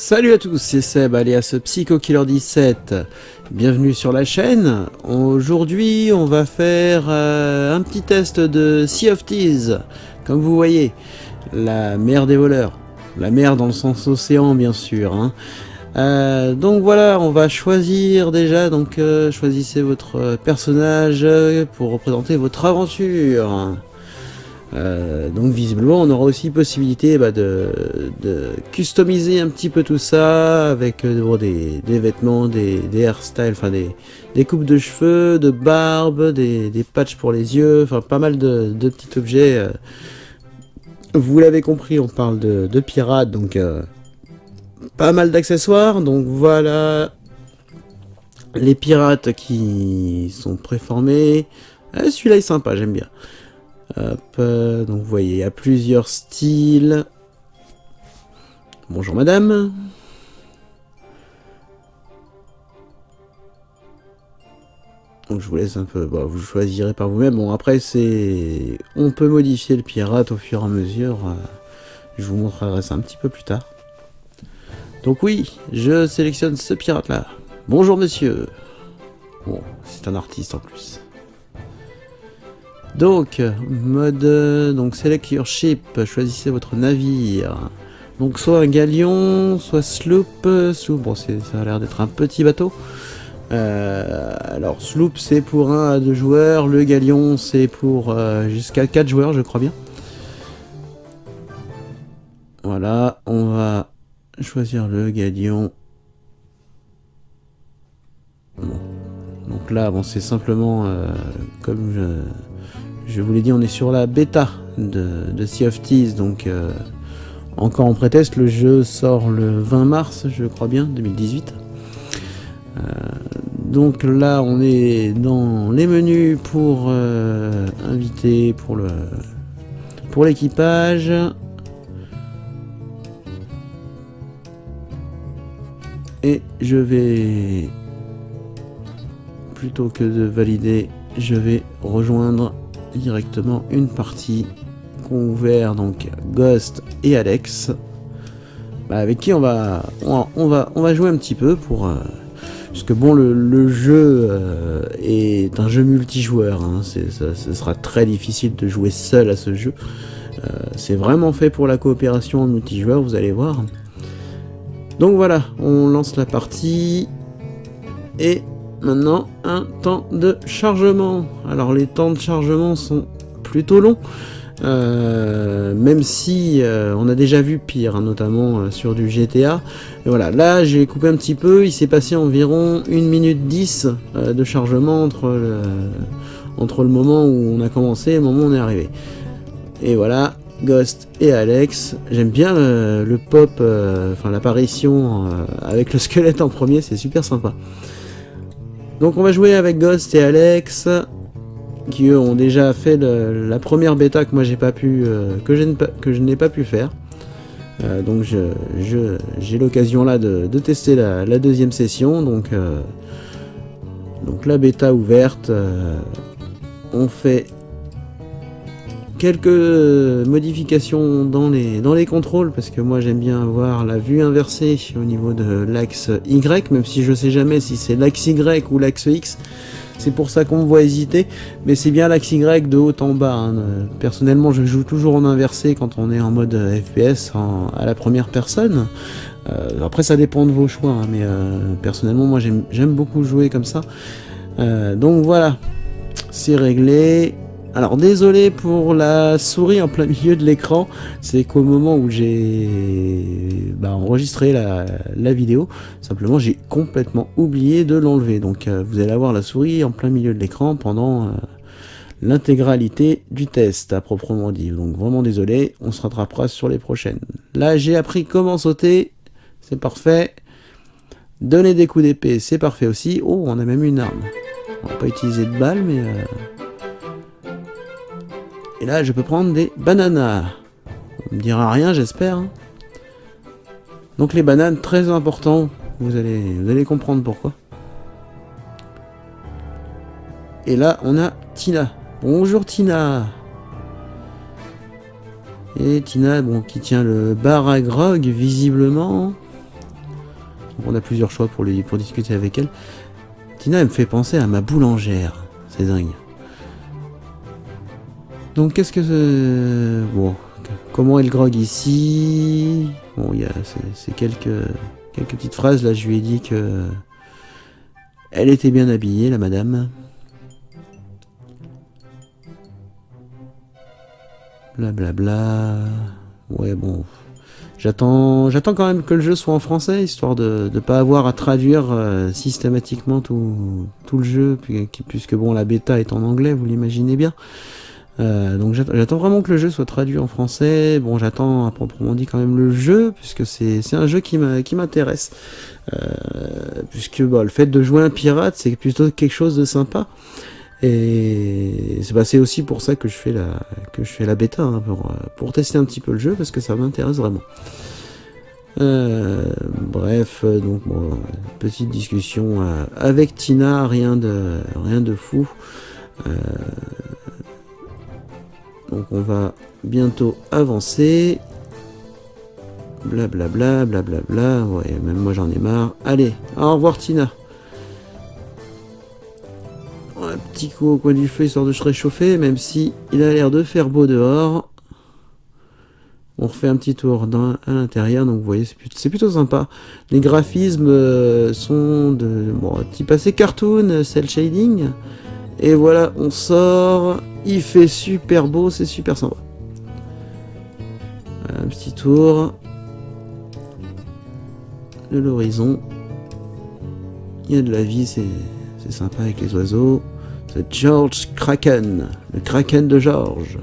Salut à tous, c'est Seb alias PsychoKiller17. Bienvenue sur la chaîne. Aujourd'hui, on va faire un petit test de Sea of Thieves. Comme vous voyez, la mer des voleurs. La mer dans le sens océan, bien sûr. Hein. Donc voilà, on va choisir déjà. Donc choisissez votre personnage pour représenter votre aventure. Donc visiblement on aura aussi possibilité de customiser un petit peu tout ça avec des vêtements, des hairstyles, enfin des coupes de cheveux, de barbe, des patchs pour les yeux, enfin pas mal de petits objets. Vous l'avez compris, on parle de pirates, donc pas mal d'accessoires. Donc voilà les pirates qui sont préformés. Celui-là est sympa, j'aime bien. Hop, donc vous voyez, il y a plusieurs styles. Bonjour madame. Donc je vous laisse un peu, vous choisirez par vous-même. Bon après c'est... On peut modifier le pirate au fur et à mesure. Je vous montrerai ça un petit peu plus tard. Donc oui, je sélectionne ce pirate là. Bonjour monsieur. Bon, c'est un artiste en plus. Donc, mode, donc select your ship, choisissez votre navire. Donc soit un galion, soit sloop, bon ça a l'air d'être un petit bateau. Alors sloop c'est pour 1 à 2 joueurs, le galion c'est pour jusqu'à 4 joueurs je crois bien. Voilà, on va choisir le galion. Bon. Donc là, bon c'est simplement comme je vous l'ai dit, on est sur la bêta de Sea of Thieves, donc encore en prétest, le jeu sort le 20 mars, je crois bien, 2018. Donc là, on est dans les menus pour inviter, pour l'équipage. Et je vais, plutôt que de valider, je vais rejoindre directement une partie qu'ont ouvert donc Ghost et Alex, avec qui on va jouer un petit peu pour parce que bon le jeu est un jeu multijoueur, hein, ce sera très difficile de jouer seul à ce jeu. C'est vraiment fait pour la coopération en multijoueur, vous allez voir. Donc voilà, on lance la partie et maintenant, un temps de chargement. Alors les temps de chargement sont plutôt longs, même si on a déjà vu pire, hein, notamment sur du GTA. Et voilà, là j'ai coupé un petit peu, il s'est passé environ 1 minute 10 de chargement entre le moment où on a commencé et le moment où on est arrivé. Et voilà, Ghost et Alex. J'aime bien le pop, enfin l'apparition avec le squelette en premier, c'est super sympa. Donc on va jouer avec Ghost et Alex, qui eux ont déjà fait la première bêta que moi j'ai pas pu, que je n'ai pas pu faire. Donc j'ai l'occasion là de tester la deuxième session. Donc la bêta ouverte, on fait quelques modifications dans les contrôles, parce que moi j'aime bien avoir la vue inversée au niveau de l'axe Y, même si je sais jamais si c'est l'axe Y ou l'axe X. C'est pour ça qu'on me voit hésiter, mais c'est bien l'axe Y de haut en bas. Hein. Personnellement, je joue toujours en inversé quand on est en mode FPS à la première personne. Après, ça dépend de vos choix, hein, mais personnellement, moi j'aime beaucoup jouer comme ça. Donc voilà, c'est réglé. Alors désolé pour la souris en plein milieu de l'écran, c'est qu'au moment où j'ai enregistré la vidéo, simplement j'ai complètement oublié de l'enlever. Donc vous allez avoir la souris en plein milieu de l'écran pendant l'intégralité du test à proprement dit. Donc vraiment désolé, on se rattrapera sur les prochaines. Là j'ai appris comment sauter, c'est parfait. Donner des coups d'épée, c'est parfait aussi. Oh, on a même une arme. On va pas utiliser de balles, mais... Et là, je peux prendre des bananas. On me dira rien, j'espère. Hein. Donc les bananes, très important. Vous allez comprendre pourquoi. Et là, on a Tina. Bonjour Tina. Et Tina, bon, qui tient le bar à grog, visiblement. Donc on a plusieurs choix pour discuter avec elle. Tina, elle me fait penser à ma boulangère. C'est dingue. Donc qu'est-ce que... Bon, comment est le grog ici? Bon, il y a c'est quelques petites phrases. Là, je lui ai dit que... Elle était bien habillée, la madame. Blablabla. Ouais, bon... J'attends quand même que le jeu soit en français, histoire de ne pas avoir à traduire systématiquement tout le jeu, puisque bon, la bêta est en anglais, vous l'imaginez bien. Donc j'attends vraiment que le jeu soit traduit en français. Bon, j'attends à proprement dit quand même le jeu, puisque c'est un jeu qui m'intéresse. Puisque bon, le fait de jouer un pirate, c'est plutôt quelque chose de sympa. Et c'est aussi pour ça que je fais la bêta, hein, pour tester un petit peu le jeu, parce que ça m'intéresse vraiment. Bref, donc bon, petite discussion avec Tina, rien de fou. Donc on va bientôt avancer. Blablabla, blablabla. Ouais, même moi j'en ai marre. Allez, au revoir Tina. Un petit coup au coin du feu histoire de se réchauffer, même si il a l'air de faire beau dehors. On refait un petit tour à l'intérieur, donc vous voyez, c'est plutôt sympa. Les graphismes sont de type assez cartoon, cel shading. Et voilà, on sort. Il fait super beau, c'est super sympa. Voilà, un petit tour de l'horizon. Il y a de la vie, c'est sympa avec les oiseaux. C'est George Kraken, le Kraken de George.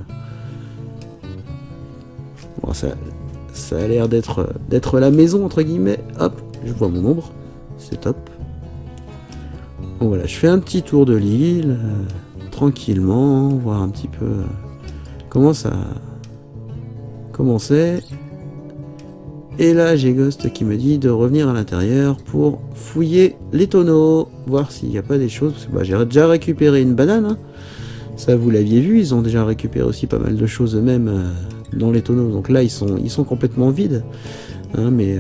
Bon, ça a l'air d'être la maison entre guillemets. Hop, je vois mon ombre, c'est top. Bon voilà, je fais un petit tour de l'île, tranquillement, voir un petit peu comment c'est. Et là, j'ai Ghost qui me dit de revenir à l'intérieur pour fouiller les tonneaux, voir s'il n'y a pas des choses. Parce que j'ai déjà récupéré une banane, hein. Ça vous l'aviez vu, ils ont déjà récupéré aussi pas mal de choses eux-mêmes dans les tonneaux. Donc là, ils sont complètement vides. Hein, mais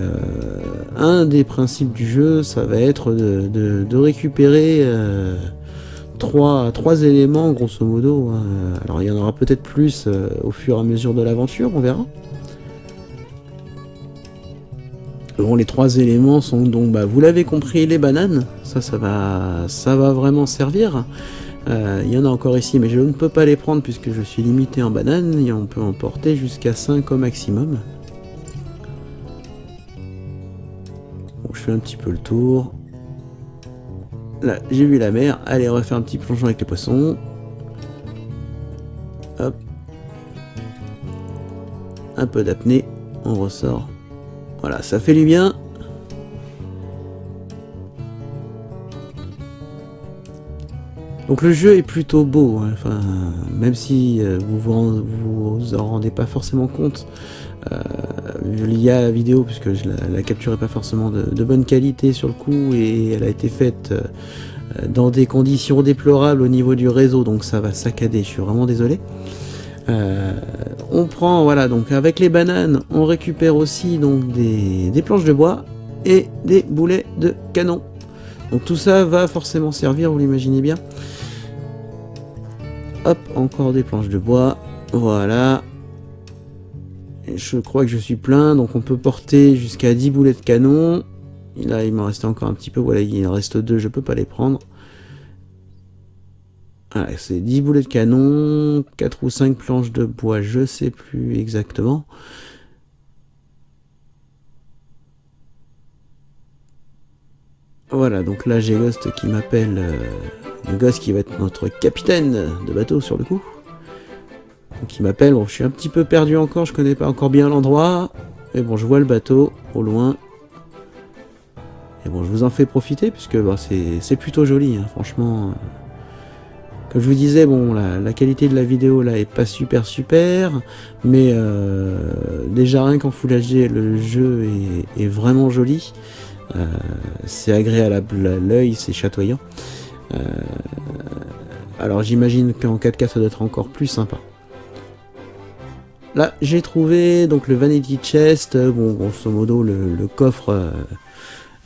un des principes du jeu, ça va être de récupérer trois éléments, grosso modo. Hein. Alors il y en aura peut-être plus au fur et à mesure de l'aventure, on verra. Bon, les 3 éléments sont donc, vous l'avez compris, les bananes. Ça va vraiment servir. Il y en a encore ici, mais je ne peux pas les prendre puisque je suis limité en bananes. Et on peut en porter jusqu'à 5 au maximum. Bon, je fais un petit peu le tour. Là, j'ai vu la mer. Allez, on va faire un petit plongeon avec les poissons. Hop. Un peu d'apnée. On ressort. Voilà, ça fait du bien. Donc le jeu est plutôt beau, hein. Enfin, même si vous en rendez pas forcément compte lié la vidéo, puisque je la capturais pas forcément de bonne qualité sur le coup, et elle a été faite dans des conditions déplorables au niveau du réseau, donc ça va saccader, je suis vraiment désolé. On prend, voilà, donc avec les bananes, on récupère aussi donc des planches de bois et des boulets de canon. Donc tout ça va forcément servir, vous l'imaginez bien. Hop, encore des planches de bois, voilà. Et je crois que je suis plein, donc on peut porter jusqu'à 10 boulets de canon. Et là, il m'en restait encore un petit peu, voilà, il en reste 2, je peux pas les prendre. Voilà, c'est 10 boulets de canon, 4 ou 5 planches de bois, je sais plus exactement. Voilà, donc là j'ai Ghost qui m'appelle, Ghost qui va être notre capitaine de bateau sur le coup. Donc il m'appelle, bon je suis un petit peu perdu encore, je connais pas encore bien l'endroit. Mais bon, je vois le bateau au loin. Et bon, je vous en fais profiter puisque c'est plutôt joli, hein, franchement. Comme je vous disais, bon, la qualité de la vidéo là est pas super, mais déjà rien qu'en Full HD, le jeu est vraiment joli. C'est agréable à l'œil, c'est chatoyant. Alors j'imagine qu'en 4K ça doit être encore plus sympa. Là j'ai trouvé donc le Vanity Chest, bon grosso modo le coffre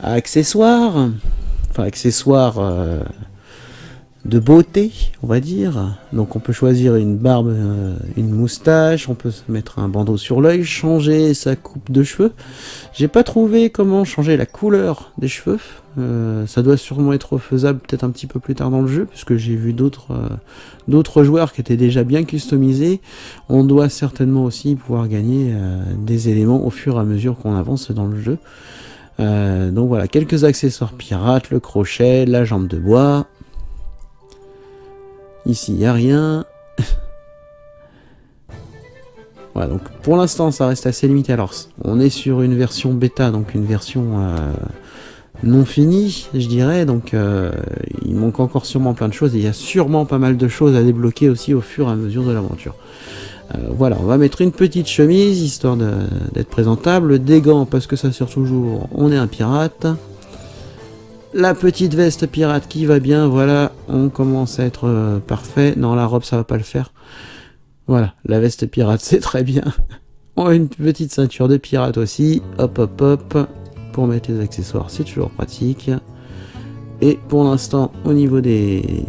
accessoires. Enfin, accessoires de beauté, on va dire. Donc on peut choisir une barbe, une moustache, on peut se mettre un bandeau sur l'œil, changer sa coupe de cheveux. J'ai pas trouvé comment changer la couleur des cheveux. Ça doit sûrement être faisable peut-être un petit peu plus tard dans le jeu, puisque j'ai vu d'autres joueurs qui étaient déjà bien customisés. On doit certainement aussi pouvoir gagner des éléments au fur et à mesure qu'on avance dans le jeu. Donc voilà, quelques accessoires pirates, le crochet, la jambe de bois. Ici, il n'y a rien. Voilà, donc pour l'instant, ça reste assez limité. Alors, on est sur une version bêta, donc une version non finie, je dirais. Donc, il manque encore sûrement plein de choses. Et il y a sûrement pas mal de choses à débloquer aussi au fur et à mesure de l'aventure. Voilà, on va mettre une petite chemise, histoire d'être présentable. Des gants, parce que ça sert toujours. On est un pirate. La petite veste pirate qui va bien, voilà, on commence à être parfait. Non, la robe, ça va pas le faire. Voilà, la veste pirate, c'est très bien. On a une petite ceinture de pirate aussi. Hop, hop, hop. Pour mettre les accessoires, c'est toujours pratique. Et pour l'instant, au niveau des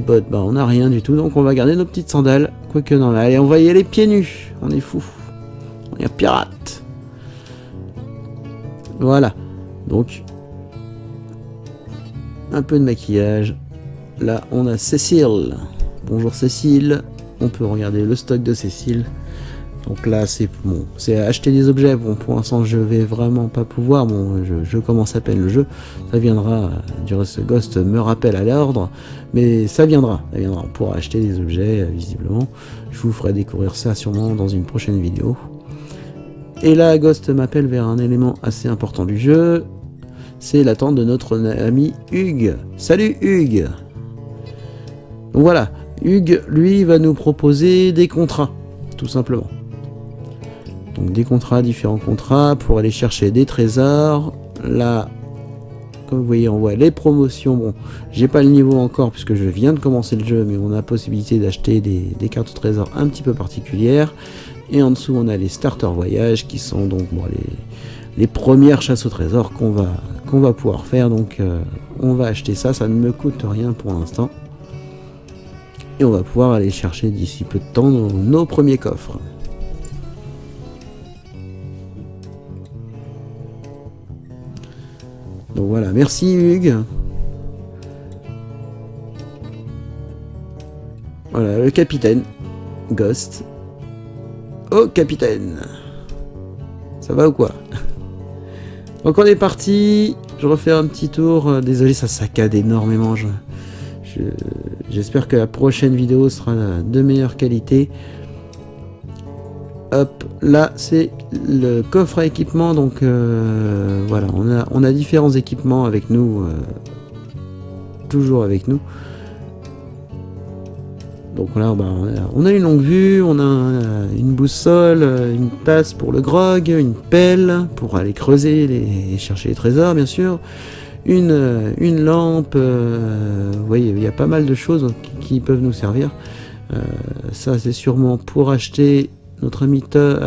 bottes, bah, on n'a rien du tout. Donc on va garder nos petites sandales. Quoique non, là, allez, on va y aller pieds nus. On est fou. On est un pirate. Voilà. Donc... un peu de maquillage. Là, on a Cécile. Bonjour Cécile. On peut regarder le stock de Cécile. Donc là, c'est bon, c'est acheter des objets. Bon, pour l'instant, je vais vraiment pas pouvoir. Bon, je commence à peine le jeu. Ça viendra. Du reste, Ghost me rappelle à l'ordre. Mais ça viendra. Ça viendra. On pourra acheter des objets, visiblement. Je vous ferai découvrir ça sûrement dans une prochaine vidéo. Et là, Ghost m'appelle vers un élément assez important du jeu. C'est l'attente de notre ami Hugues. Salut Hugues. Donc voilà, Hugues, lui, va nous proposer des contrats, tout simplement. Donc des contrats, différents contrats, pour aller chercher des trésors. Là, comme vous voyez, on voit les promotions. Bon, j'ai pas le niveau encore, puisque je viens de commencer le jeu, mais on a la possibilité d'acheter des cartes de trésors un petit peu particulières. Et en dessous, on a les starter voyages, qui sont donc bon, les premières chasses au trésor qu'on va pouvoir faire. Donc on va acheter ça, ça ne me coûte rien pour l'instant. Et on va pouvoir aller chercher d'ici peu de temps nos premiers coffres. Donc voilà, merci Hugues. Voilà, le capitaine Ghost. Oh capitaine, ça va ou quoi? Donc on est parti. Je refais un petit tour. Désolé, ça saccade énormément. J'espère que la prochaine vidéo sera de meilleure qualité. Hop, là c'est le coffre à équipement. Donc voilà, on a différents équipements avec nous. Toujours avec nous. Donc là, bah, on a une longue vue, on a une boussole, une tasse pour le grog, une pelle pour aller creuser et chercher les trésors, bien sûr, une lampe. Vous voyez, il y a pas mal de choses qui peuvent nous servir. Ça, c'est sûrement pour acheter à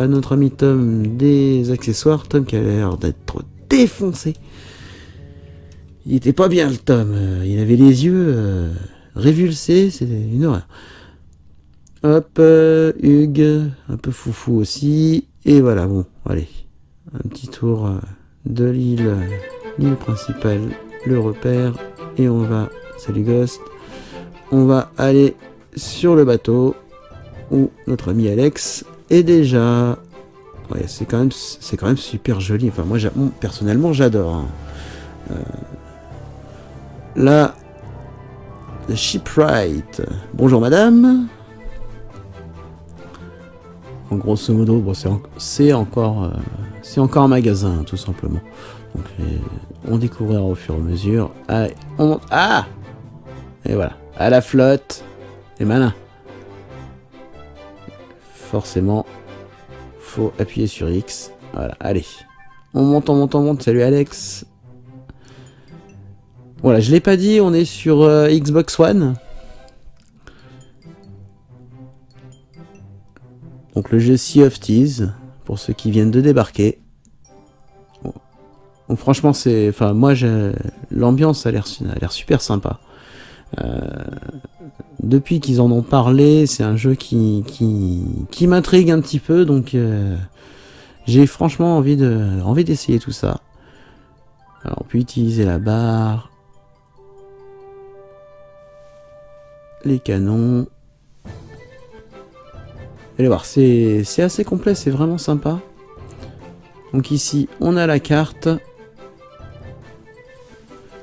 notre ami Tom des accessoires. Tom qui a l'air d'être défoncé. Il était pas bien, le Tom. Il avait les yeux révulsés, c'était une horreur. Hop, Hugues, un peu foufou aussi. Et voilà, bon, allez. Un petit tour de l'île principale, le repère. Et on va, salut Ghost, on va aller sur le bateau où notre ami Alex est déjà. Ouais, c'est quand même super joli. Enfin, moi, personnellement, j'adore. Hein. Là, The Shipwright. Bonjour madame. En grosso modo, bon, c'est encore un magasin, tout simplement. Donc on découvrira au fur et à mesure. Allez, on monte. Ah! Et voilà. À la flotte. C'est malin. Forcément, faut appuyer sur X. Voilà, allez. On monte, on monte, on monte. Salut Alex. Voilà, je l'ai pas dit, on est sur Xbox One. Donc le jeu Sea of Thieves, pour ceux qui viennent de débarquer. Donc franchement, c'est, enfin moi, l'ambiance a l'air super sympa. Depuis qu'ils en ont parlé, c'est un jeu qui m'intrigue un petit peu, donc j'ai franchement envie d'essayer tout ça. Alors on peut utiliser la barre, les canons. Allez voir, c'est assez complet, c'est vraiment sympa. Donc ici, on a la carte.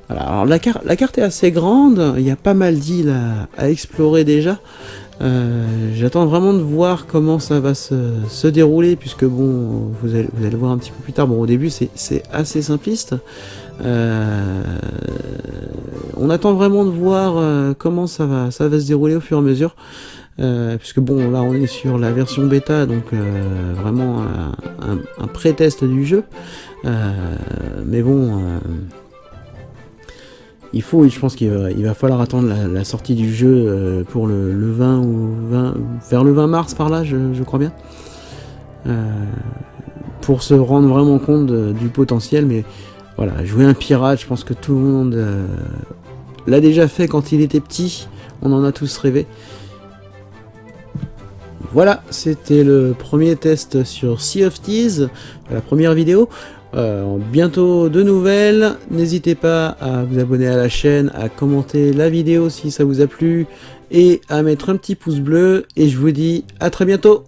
Voilà, alors la carte est assez grande, il y a pas mal d'îles à explorer déjà. J'attends vraiment de voir comment ça va se dérouler, puisque bon, vous allez le voir un petit peu plus tard. Bon, au début, c'est assez simpliste. On attend vraiment de voir comment ça va se dérouler au fur et à mesure. Puisque bon, là on est sur la version bêta, donc vraiment un pré-test du jeu. Mais bon, je pense qu'il va falloir attendre la sortie du jeu pour le 20 ou vers le 20 mars par là, je crois bien. Pour se rendre vraiment compte du potentiel. Mais voilà, jouer un pirate, je pense que tout le monde l'a déjà fait quand il était petit. On en a tous rêvé. Voilà, c'était le premier test sur Sea of Thieves, la première vidéo. Bientôt de nouvelles, n'hésitez pas à vous abonner à la chaîne, à commenter la vidéo si ça vous a plu, et à mettre un petit pouce bleu, et je vous dis à très bientôt.